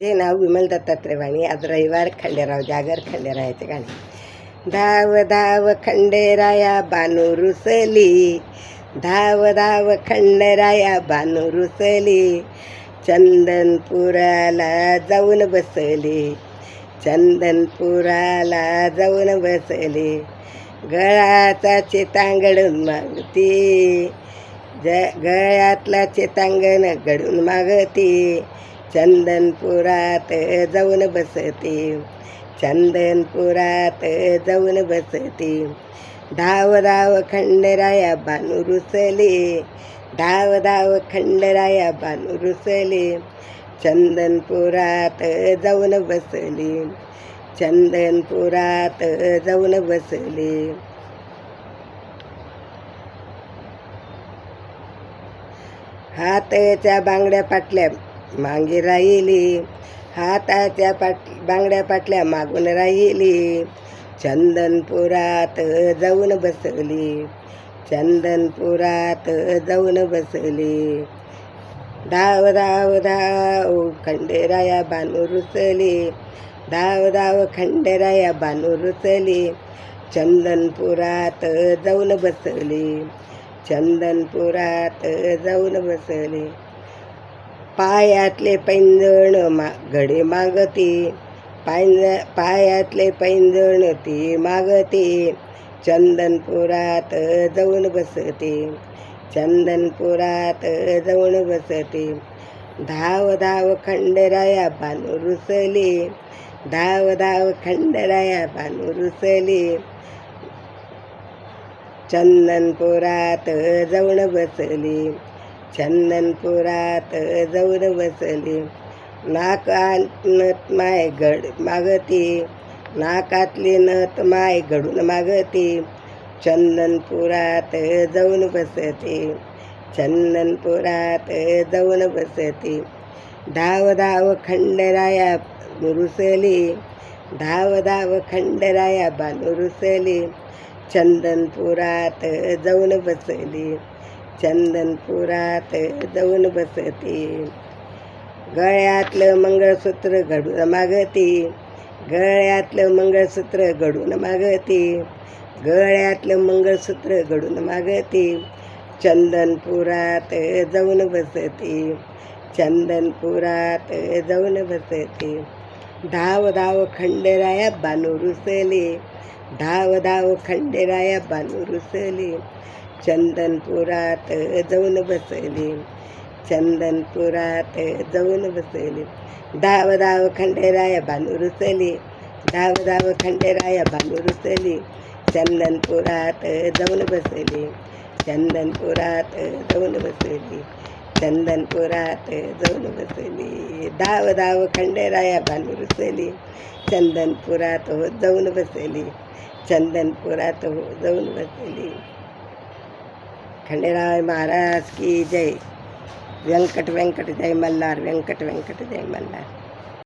ते नाव विमल दत्तात्रय वाणी. आज रविवार. खंडेराव जागर खंडेरायाचे गाणे. धाव धाव खंडेराया बानू रुसली, धाव धाव खंडेराया बानू रुसली, चंदनपुराला जाऊन बसली, चंदनपुराला जाऊन बसली, गळाचा चितांगडून मागती, गळ्यातला चितांगण घडून मागती, चंदनपुरात जाऊन बसती, चंदनपुरात जाऊन बसती, धाव धाव खंडेराया बानू रुसली, धाव धाव खंडेराया बानू रुसली, चंदनपुरात जाऊन बसली, चंदनपुरात जाऊन बसली. हाताच्या बांगड्या पाटल्या मागे राहिली, हाताच्या बांगड्या पाटल्या मागून राहिली, चंदनपुरात जाऊन बसली, चंदनपुरात जाऊन बसली, धाव धाव धाव खंडेराया बानू रुसली, धाव धाव खंडेराया बानू रुसली, चंदनपुरात जाऊन बसली, चंदनपुरात जाऊन बसली, पायातले पैंजण घडे मागती, पायातले पैंजण ती मागती, चंदनपुरात जाऊन बसते, चंदनपुरात जाऊन बसते, धाव धाव खंडेराया बानू रुसली, धाव धाव खंडेराया बानू रुसली, चंदनपुरात जाऊन बसली, चंदनपुरात जाऊन बसली, नाकात नथ माय घड मागती, नाकातली नथ माय घडून मागती, चंदनपुरात जाऊन बसते, चंदनपुरात जाऊन बसते, धाव धाव खंडेराया रुसली, धाव धाव खंडेराया बानू रुसली, चंदनपुरात जाऊन बसली, चंदनपुरात जाऊन बसती, गळ्यातलं मंगळसूत्र घडून मागती, गळ्यातलं मंगळसूत्र घडून मागती, गळ्यातलं मंगळसूत्र घडून मागती, चंदनपुरात जाऊन बसती, चंदनपुरात जाऊन बसती, धाव धाव खंडेराया बानू रुसली, धाव धाव खंडेराया बानू रुसली, चंदनपुरात जाऊन बसली, चंदनपुरात जाऊन बसली, धाव धाव खंडेराया बानू रुसली, धाव धाव खंडेराया बानू रुसली, चंदनपुरात जाऊन बसली, चंदनपुरात जाऊन बसली, चंदनपुरात जाऊन बसली, धाव धाव खंडेराया बानू रुसली, चंदनपुरात जाऊन बसली, चंदनपुरात जाऊन बसली. खंडेराय महाराज की जय. व्यंकट व्यंकट जय मल्हार, व्यंकट व्यंकट जय मल्हार.